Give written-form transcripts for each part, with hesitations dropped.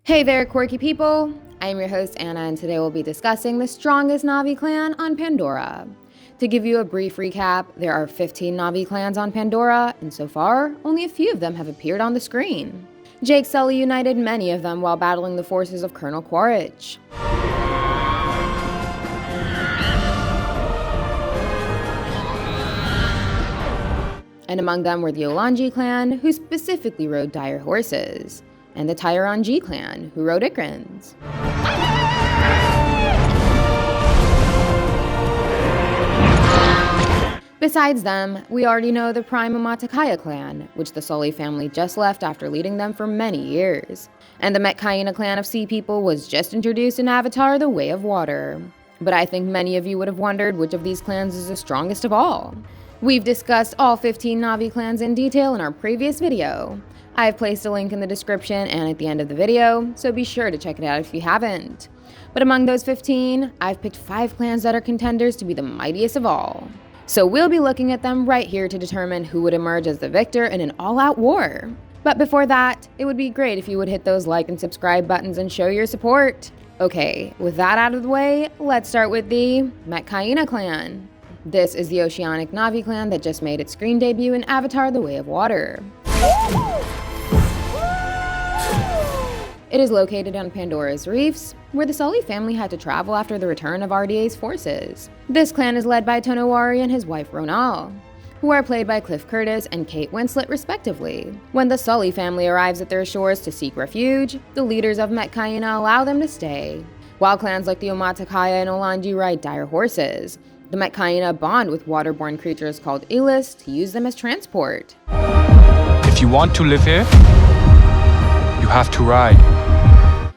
Hey there, quirky people! I'm your host, Anna, and today we'll be discussing the strongest Na'vi clan on Pandora. To give you a brief recap, there are 15 Na'vi clans on Pandora, and so far, only a few of them have appeared on the screen. Jake Sully united many of them while battling the forces of Colonel Quaritch. And among them were the Omaticaya Clan, who specifically rode dire horses, and the Tyranji Clan, who rode Ikrans. Besides them, we already know the prime Omaticaya Clan, which the Sully family just left after leading them for many years. And the Metkayina Clan of Sea People was just introduced in Avatar: The Way of Water. But I think many of you would have wondered which of these clans is the strongest of all. We've discussed all 15 Na'vi clans in detail in our previous video. I've placed a link in the description and at the end of the video, so be sure to check it out if you haven't. But among those 15, I've picked 5 clans that are contenders to be the mightiest of all. So we'll be looking at them right here to determine who would emerge as the victor in an all-out war. But before that, it would be great if you would hit those like and subscribe buttons and show your support. Okay, with that out of the way, let's start with the Metkayina Clan. This is the oceanic Na'vi clan that just made its screen debut in Avatar: The Way of Water. It is located on Pandora's reefs, where the Sully family had to travel after the return of RDA's forces. This clan is led by Tonowari and his wife Ronal, who are played by Cliff Curtis and Kate Winslet respectively. When the Sully family arrives at their shores to seek refuge, the leaders of Metkayina allow them to stay. While clans like the Omaticaya and Olanji ride dire horses, the Metkayina bond with waterborne creatures called Elis to use them as transport. If you want to live here, you have to ride.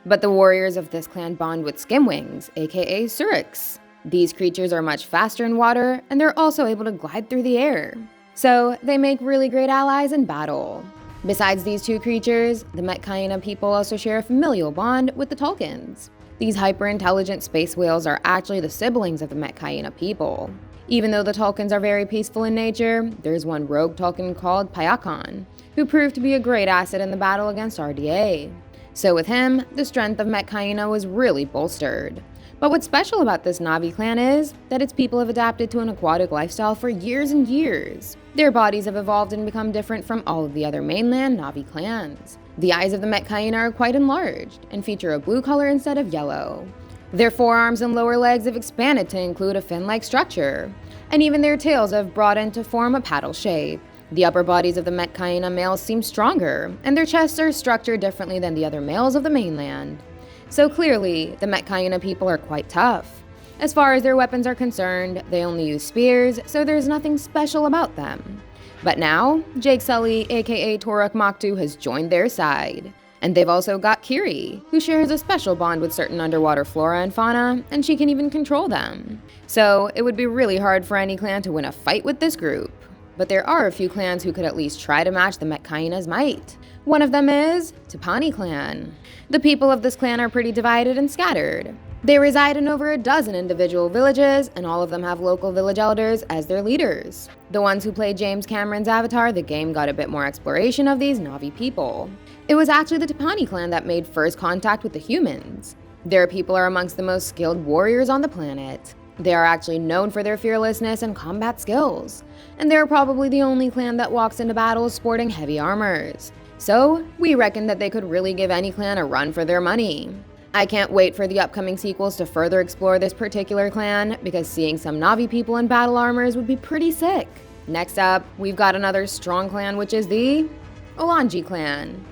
But the warriors of this clan bond with skimwings, aka Suriks. These creatures are much faster in water, and they're also able to glide through the air. So they make really great allies in battle. Besides these two creatures, the Metkayina people also share a familial bond with the Tulkins. These hyper-intelligent space whales are actually the siblings of the Metkayina people. Even though the Tulkins are very peaceful in nature, there's one rogue Tulkin called Payakon, who proved to be a great asset in the battle against RDA. So with him, the strength of Metkayina was really bolstered. But what's special about this Na'vi clan is that its people have adapted to an aquatic lifestyle for years and years. Their bodies have evolved and become different from all of the other mainland Na'vi clans. The eyes of the Metkayina are quite enlarged and feature a blue color instead of yellow. Their forearms and lower legs have expanded to include a fin-like structure, and even their tails have broadened to form a paddle shape. The upper bodies of the Metkayina males seem stronger, and their chests are structured differently than the other males of the mainland. So clearly, the Metkayina people are quite tough. As far as their weapons are concerned, they only use spears, so there's nothing special about them. But now, Jake Sully, aka Toruk Maktu, has joined their side. And they've also got Kiri, who shares a special bond with certain underwater flora and fauna, and she can even control them. So it would be really hard for any clan to win a fight with this group. But there are a few clans who could at least try to match the Metkayina's might. One of them is Tapani Clan. The people of this clan are pretty divided and scattered. They reside in over a dozen individual villages, and all of them have local village elders as their leaders. The ones who played James Cameron's Avatar: The game got a bit more exploration of these Na'vi people. It was actually the Tapani clan that made first contact with the humans. Their people are amongst the most skilled warriors on the planet. They are actually known for their fearlessness and combat skills, and they're probably the only clan that walks into battles sporting heavy armors. So, we reckon that they could really give any clan a run for their money. I can't wait for the upcoming sequels to further explore this particular clan, because seeing some Na'vi people in battle armors would be pretty sick. Next up, we've got another strong clan, which is the Olanji Clan.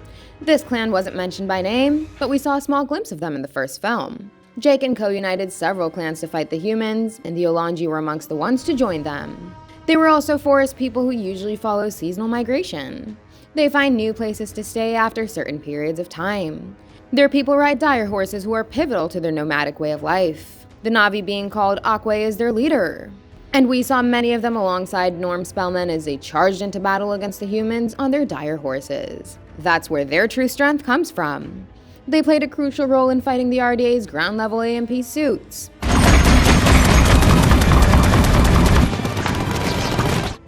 This clan wasn't mentioned by name, but we saw a small glimpse of them in the first film. Jake and Co united several clans to fight the humans, and the Olanji were amongst the ones to join them. They were also forest people who usually follow seasonal migration. They find new places to stay after certain periods of time. Their people ride dire horses who are pivotal to their nomadic way of life. The Na'vi being called Akwe is their leader. And we saw many of them alongside Norm Spellman as they charged into battle against the humans on their dire horses. That's where their true strength comes from. They played a crucial role in fighting the RDA's ground-level AMP suits.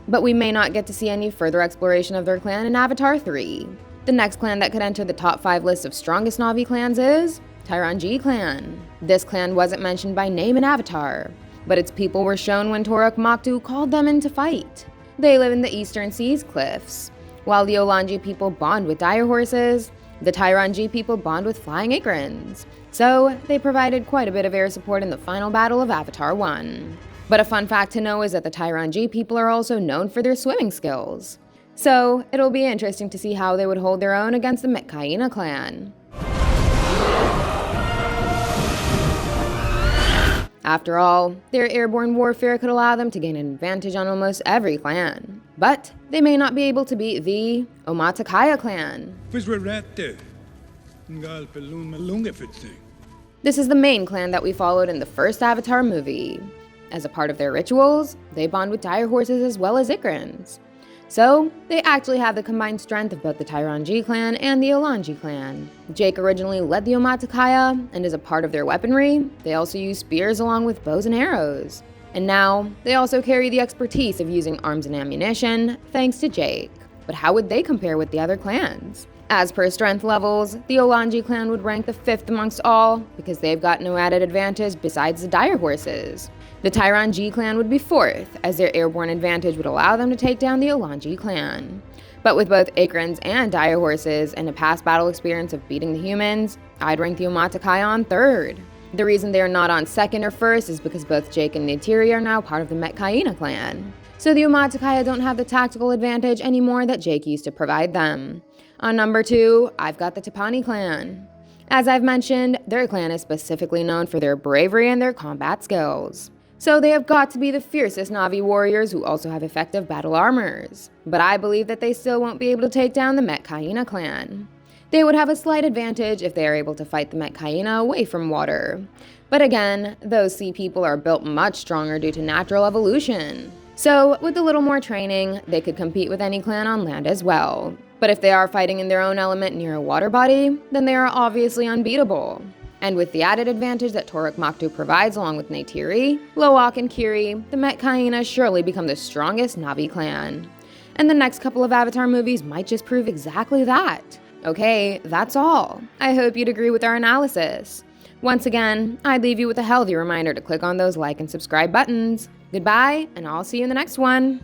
But we may not get to see any further exploration of their clan in Avatar 3. The next clan that could enter the top 5 list of strongest Na'vi clans is Tyranji Clan. This clan wasn't mentioned by name in Avatar, but its people were shown when Toruk Maktu called them in to fight. They live in the Eastern Seas Cliffs. While the Olanji people bond with dire horses, the Tyranji people bond with flying Ikrans. So, they provided quite a bit of air support in the final battle of Avatar 1. But a fun fact to know is that the Tyranji people are also known for their swimming skills. So, it'll be interesting to see how they would hold their own against the Metkayina clan. After all, their airborne warfare could allow them to gain an advantage on almost every clan. But they may not be able to beat the Omaticaya Clan. This is the main clan that we followed in the first Avatar movie. As a part of their rituals, they bond with dire horses as well as Ikrans. So, they actually have the combined strength of both the Tyranji clan and the Olanji clan. Jake originally led the Omaticaya, and as a part of their weaponry, they also use spears along with bows and arrows. And now, they also carry the expertise of using arms and ammunition, thanks to Jake. But how would they compare with the other clans? As per strength levels, the Olanji clan would rank the 5th amongst all, because they've got no added advantage besides the dire horses. The Tyranji clan would be 4th, as their airborne advantage would allow them to take down the Olanji clan. But with both Ikrans and dire horses and a past battle experience of beating the humans, I'd rank the Omaticaya on 3rd. The reason they are not on 2nd or 1st is because both Jake and Neytiri are now part of the Metkayina clan. So the Omaticaya don't have the tactical advantage anymore that Jake used to provide them. On number 2, I've got the Tapani clan. As I've mentioned, their clan is specifically known for their bravery and their combat skills. So they have got to be the fiercest Na'vi warriors who also have effective battle armors. But I believe that they still won't be able to take down the Metkayina clan. They would have a slight advantage if they are able to fight the Metkayina away from water. But again, those sea people are built much stronger due to natural evolution. So with a little more training, they could compete with any clan on land as well. But if they are fighting in their own element near a water body, then they are obviously unbeatable. And with the added advantage that Toruk Maktu provides along with Neytiri, Loak, and Kiri, the Metkayina surely become the strongest Na'vi clan. And the next couple of Avatar movies might just prove exactly that. Okay, that's all. I hope you'd agree with our analysis. Once again, I'd leave you with a healthy reminder to click on those like and subscribe buttons. Goodbye, and I'll see you in the next one.